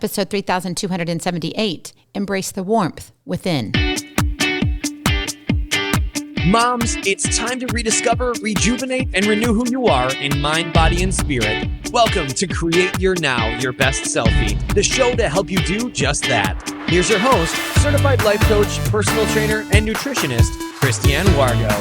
episode 3278, Embrace the Warmth Within. Moms, it's time to rediscover, rejuvenate, and renew who you are in mind, body, and spirit. Welcome to Create Your Now, Your Best Selfie, the show to help you do just that. Here's your host, certified life coach, personal trainer, and nutritionist, Kristianne Wargo.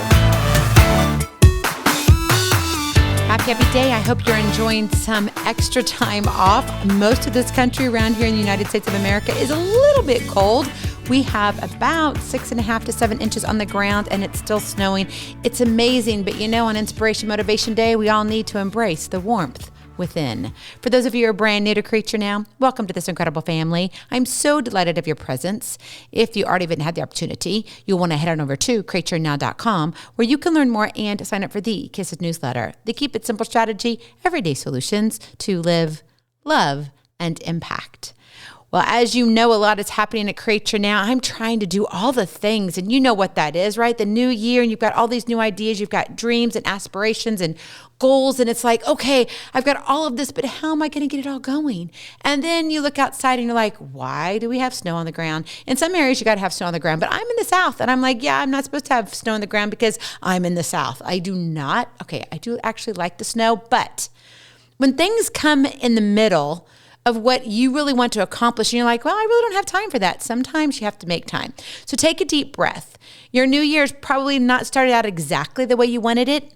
Happy day. I hope you're enjoying some extra time off. Most of this country around here in the United States of America is a little bit cold. We have about 6.5 to 7 inches on the ground and it's still snowing. It's amazing, but on Inspiration Motivation Day, we all need to embrace the warmth within. For those of you who are brand new to Create Your Now, welcome to this incredible family. I'm so delighted of your presence. If you already haven't had the opportunity, you'll want to head on over to createyournow.com where you can learn more and sign up for the Kisses newsletter. The Keep It Simple strategy, everyday solutions to live, love, and impact. Well, as you know, a lot is happening at Create Your Now. I'm trying to do all the things, and you know what that is, right? The new year, and you've got all these new ideas. You've got dreams and aspirations and goals, and it's like, okay, I've got all of this, but how am I going to get it all going? And then you look outside, and you're like, why do we have snow on the ground? In some areas, you got to have snow on the ground, but I'm in the South, and I'm like, yeah, I'm not supposed to have snow on the ground because I'm in the South. I do actually like the snow, but when things come in the middle of what you really want to accomplish, and you're like, well, I really don't have time for that. Sometimes you have to make time. So take a deep breath. Your new year's probably not started out exactly the way you wanted it.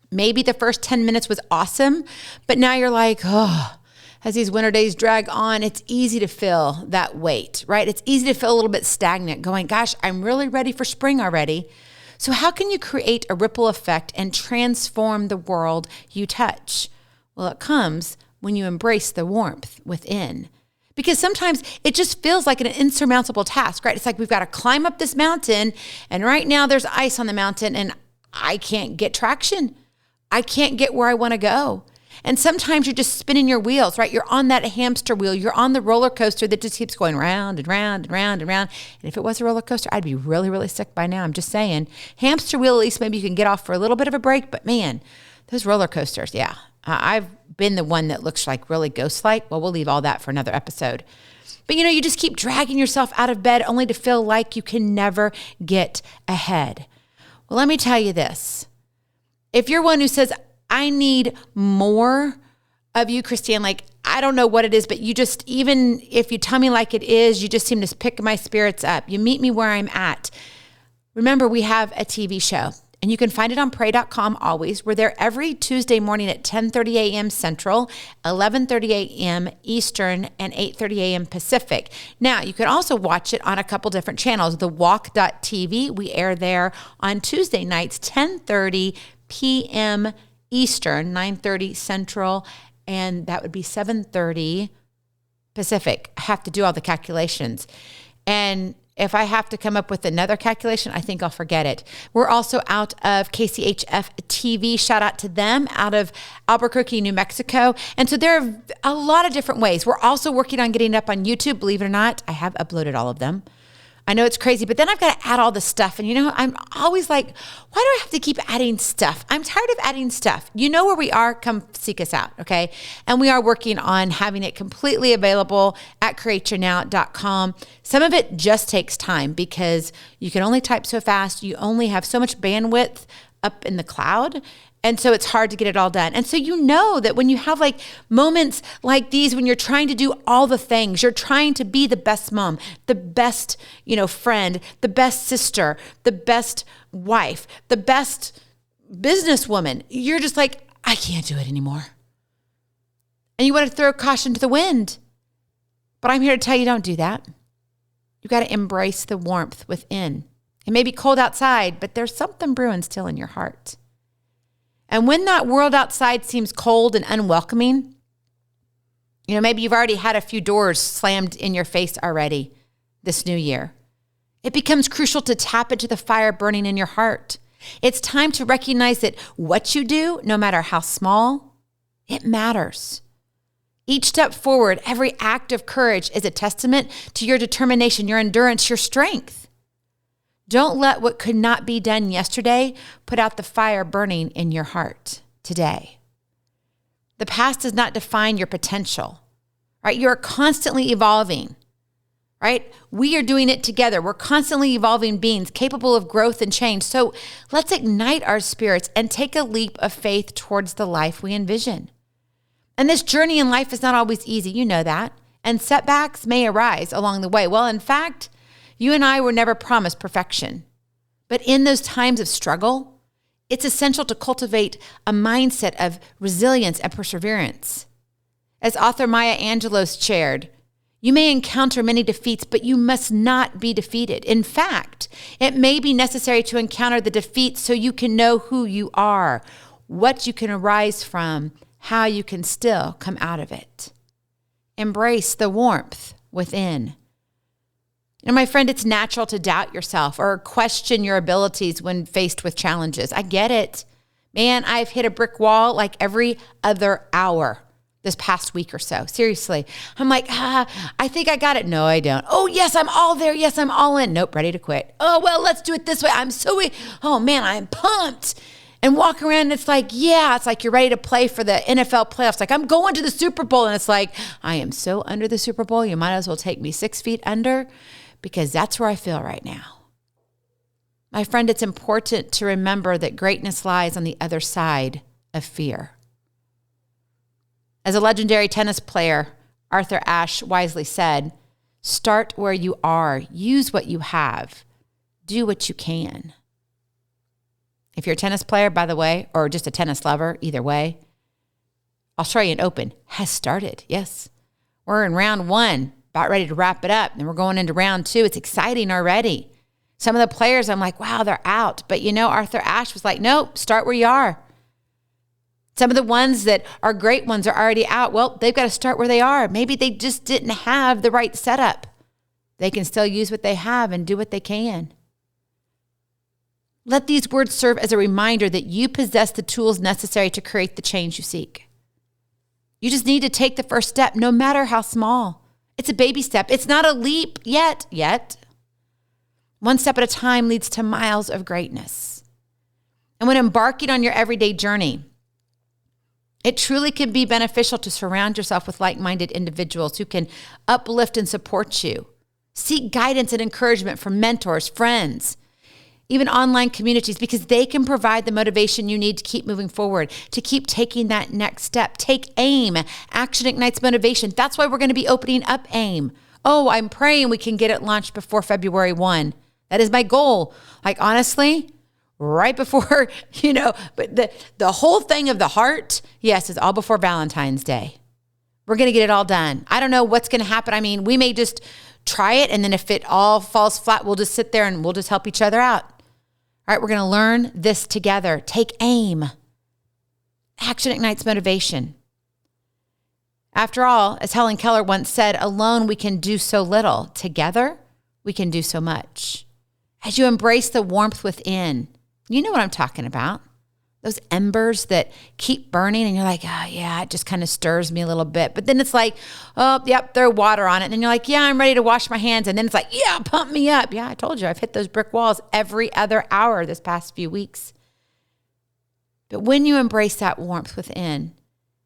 Maybe the first 10 minutes was awesome, but now you're like, as these winter days drag on, it's easy to feel that weight, right? It's easy to feel a little bit stagnant, going, gosh, I'm really ready for spring already. So how can you create a ripple effect and transform the world you touch? Well, it comes when you embrace the warmth within. Because sometimes it just feels like an insurmountable task, right? It's like we've got to climb up this mountain, and right now there's ice on the mountain, and I can't get traction. I can't get where I want to go. And sometimes you're just spinning your wheels, right? You're on that hamster wheel. You're on the roller coaster that just keeps going round and round and round and round. And if it was a roller coaster, I'd be really, really sick by now. I'm just saying. Hamster wheel, at least maybe you can get off for a little bit of a break. But man, those roller coasters, yeah. I've been the one that looks like really ghost-like. Well, we'll leave all that for another episode. But you just keep dragging yourself out of bed only to feel like you can never get ahead. Well, let me tell you this. If you're one who says, I need more of you, Kristianne, like, I don't know what it is, but you just, even if you tell me like it is, you just seem to pick my spirits up. You meet me where I'm at. Remember, we have a TV show. And you can find it on pray.com always. We're there every Tuesday morning at 10:30 a.m. Central, 11:30 a.m. Eastern, and 8:30 a.m. Pacific. Now, you can also watch it on a couple different channels. The Walk.tv, we air there on Tuesday nights, 10:30 p.m. Eastern, 9:30 Central, and that would be 7:30 Pacific. I have to do all the calculations. And if I have to come up with another calculation, I think I'll forget it. We're also out of KCHF TV. Shout out to them out of Albuquerque, New Mexico. And so there are a lot of different ways. We're also working on getting it up on YouTube. Believe it or not, I have uploaded all of them. I know it's crazy, but then I've got to add all the stuff. And I'm always like, why do I have to keep adding stuff? I'm tired of adding stuff. You know where we are, come seek us out, okay? And we are working on having it completely available at createyournow.com. Some of it just takes time because you can only type so fast. You only have so much bandwidth up in the cloud. And so it's hard to get it all done. And so that when you have like moments like these, when you're trying to do all the things, you're trying to be the best mom, the best, friend, the best sister, the best wife, the best businesswoman, you're just like, I can't do it anymore. And you want to throw caution to the wind. But I'm here to tell you, don't do that. You've got to embrace the warmth within. It may be cold outside, but there's something brewing still in your heart. And when that world outside seems cold and unwelcoming, maybe you've already had a few doors slammed in your face already this new year. It becomes crucial to tap into the fire burning in your heart. It's time to recognize that what you do, no matter how small, it matters. Each step forward, every act of courage is a testament to your determination, your endurance, your strength. Don't let what could not be done yesterday put out the fire burning in your heart today. The past does not define your potential. right? You're constantly evolving, right? We are doing it together. We're constantly evolving beings capable of growth and change. So let's ignite our spirits and take a leap of faith towards the life we envision. And this journey in life is not always easy. You know that. And setbacks may arise along the way. Well, in fact, you and I were never promised perfection. But in those times of struggle, it's essential to cultivate a mindset of resilience and perseverance. As author Maya Angelou's shared, you may encounter many defeats, but you must not be defeated. In fact, it may be necessary to encounter the defeat so you can know who you are, what you can arise from, how you can still come out of it. Embrace the warmth within. My friend, it's natural to doubt yourself or question your abilities when faced with challenges. I get it. Man, I've hit a brick wall like every other hour this past week or so. Seriously. I'm like, I think I got it. No, I don't. Oh, yes, I'm all there. Yes, I'm all in. Nope, ready to quit. Oh, well, let's do it this way. Oh man, I'm pumped. And walk around and it's like you're ready to play for the NFL playoffs. Like, I'm going to the Super Bowl. And it's like, I am so under the Super Bowl. You might as well take me 6 feet under, because that's where I feel right now. My friend, it's important to remember that greatness lies on the other side of fear. As a legendary tennis player, Arthur Ashe wisely said, start where you are, use what you have, do what you can. If you're a tennis player, by the way, or just a tennis lover, either way, Australian Open has started. Yes. We're in round 1, about ready to wrap it up. And we're going into round 2. It's exciting already. Some of the players, I'm like, wow, they're out. But Arthur Ashe was like, nope, start where you are. Some of the ones that are great ones are already out. Well, they've got to start where they are. Maybe they just didn't have the right setup. They can still use what they have and do what they can. Let these words serve as a reminder that you possess the tools necessary to create the change you seek. You just need to take the first step, no matter how small. It's a baby step. It's not a leap yet. One step at a time leads to miles of greatness. And when embarking on your everyday journey, it truly can be beneficial to surround yourself with like-minded individuals who can uplift and support you. Seek guidance and encouragement from mentors, friends, even online communities, because they can provide the motivation you need to keep moving forward, to keep taking that next step. Take AIM. Action ignites motivation. That's why we're going to be opening up AIM. Oh, I'm praying we can get it launched before February 1. That is my goal. Like, honestly, right before, but the whole thing of the heart, yes, is all before Valentine's Day. We're going to get it all done. I don't know what's going to happen. I mean, we may just try it, and then if it all falls flat, we'll just sit there and we'll just help each other out. All right, we're going to learn this together. Take AIM. Action ignites motivation. After all, as Helen Keller once said, alone we can do so little. Together, we can do so much. As you embrace the warmth within, you know what I'm talking about. Those embers that keep burning and you're like, oh yeah, it just kind of stirs me a little bit. But then it's like, oh, yep, throw water on it. And then you're like, yeah, I'm ready to wash my hands. And then it's like, yeah, pump me up. Yeah, I told you, I've hit those brick walls every other hour this past few weeks. But when you embrace that warmth within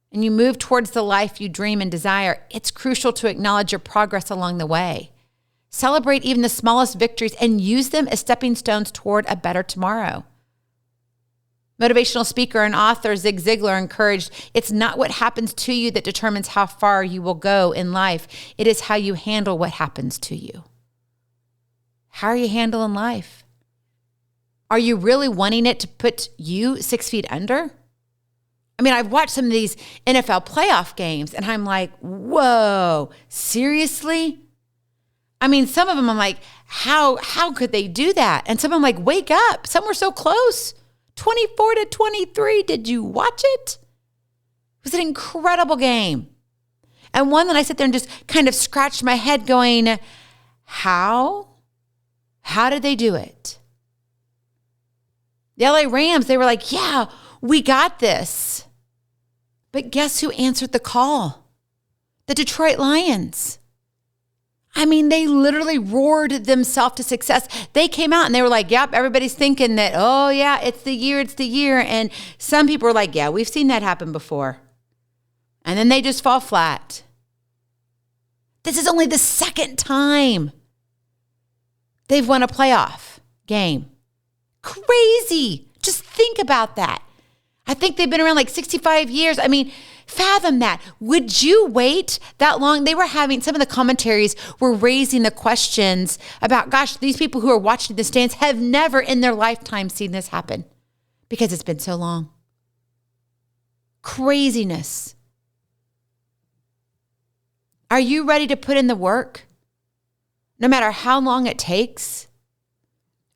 and you move towards the life you dream and desire, it's crucial to acknowledge your progress along the way. Celebrate even the smallest victories and use them as stepping stones toward a better tomorrow. Motivational speaker and author Zig Ziglar encouraged, it's not what happens to you that determines how far you will go in life. It is how you handle what happens to you. How are you handling life? Are you really wanting it to put you 6 feet under? I mean, I've watched some of these NFL playoff games and I'm like, whoa, seriously? I mean, some of them I'm like, how could they do that? And some of them I'm like, wake up. Some were so close. 24-23. Did you watch it? It was an incredible game. And one that I sit there and just kind of scratched my head going, how? How did they do it? The LA Rams, they were like, yeah, we got this. But guess who answered the call? The Detroit Lions. I mean, they literally roared themselves to success. They came out and they were like, yep, everybody's thinking that, oh yeah, it's the year. And some people were like, yeah, we've seen that happen before. And then they just fall flat. This is only the second time they've won a playoff game. Crazy. Just think about that. I think they've been around like 65 years. I mean, fathom that. Would you wait that long? They were having, some of the commentaries were raising the questions about, gosh, these people who are watching the stands have never in their lifetime seen this happen because it's been so long. Craziness. Are you ready to put in the work? No matter how long it takes?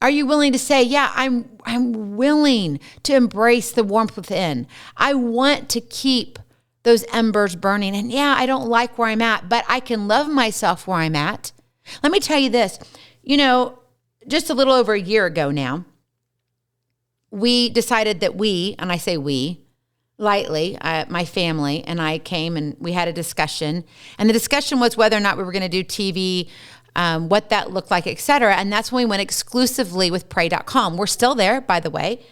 Are you willing to say, yeah, I'm willing to embrace the warmth within. I want to keep those embers burning. And yeah, I don't like where I'm at, but I can love myself where I'm at. Let me tell you this, just a little over a year ago now, we decided that and I say we, lightly, my family and I came and we had a discussion. And the discussion was whether or not we were going to do TV, what that looked like, et cetera. And that's when we went exclusively with pray.com. We're still there, by the way.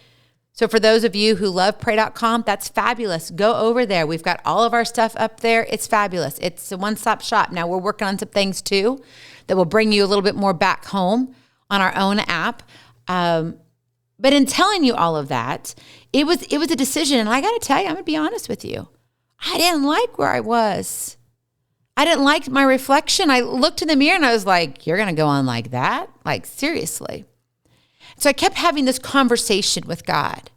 So for those of you who love pray.com, that's fabulous. Go over there. We've got all of our stuff up there. It's fabulous. It's a one-stop shop. Now we're working on some things too that will bring you a little bit more back home on our own app. But in telling you all of that, it was a decision. And I got to tell you, I'm going to be honest with you. I didn't like where I was. I didn't like my reflection. I looked in the mirror and I was like, you're going to go on like that? Like, seriously. So I kept having this conversation with God.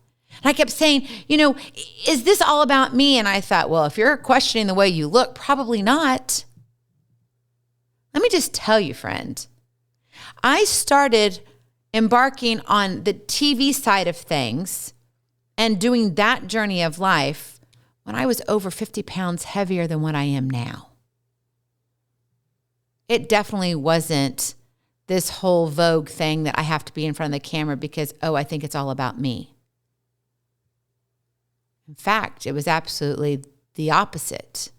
And I kept saying, is this all about me? And I thought, well, if you're questioning the way you look, probably not. Let me just tell you, friend, I started embarking on the TV side of things and doing that journey of life when I was over 50 pounds heavier than what I am now. It definitely wasn't this whole Vogue thing that I have to be in front of the camera because, I think it's all about me. In fact, it was absolutely the opposite.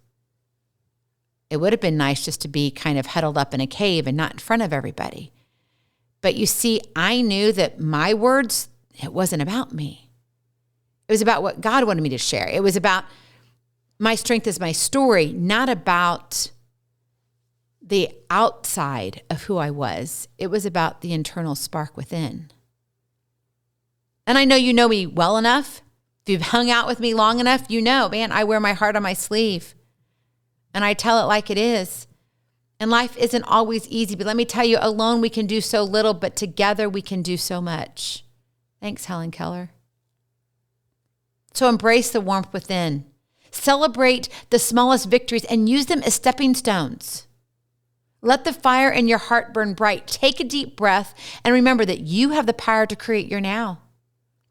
It would have been nice just to be kind of huddled up in a cave and not in front of everybody. But you see, I knew that my words, it wasn't about me. It was about what God wanted me to share. It was about my strength is my story, not about the outside of who I was. It was about the internal spark within. And I know you know me well enough. If you've hung out with me long enough, man, I wear my heart on my sleeve. And I tell it like it is. And life isn't always easy. But let me tell you, alone we can do so little, but together we can do so much. Thanks, Helen Keller. So embrace the warmth within. Celebrate the smallest victories and use them as stepping stones. Let the fire in your heart burn bright. Take a deep breath and remember that you have the power to create your now,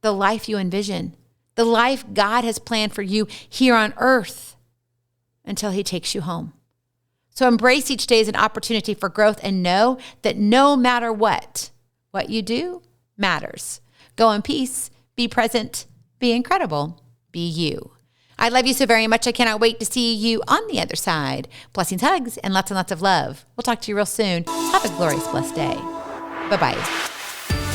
the life you envision, the life God has planned for you here on earth until he takes you home. So embrace each day as an opportunity for growth and know that no matter what you do matters. Go in peace, be present, be incredible, be you. I love you so very much. I cannot wait to see you on the other side. Blessings, hugs, and lots of love. We'll talk to you real soon. Have a glorious, blessed day. Bye-bye.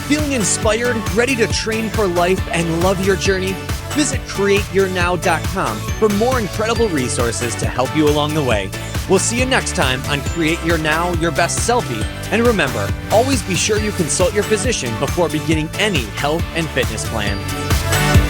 Feeling inspired, ready to train for life and love your journey? Visit createyournow.com for more incredible resources to help you along the way. We'll see you next time on Create Your Now, Your Best Selfie. And remember, always be sure you consult your physician before beginning any health and fitness plan.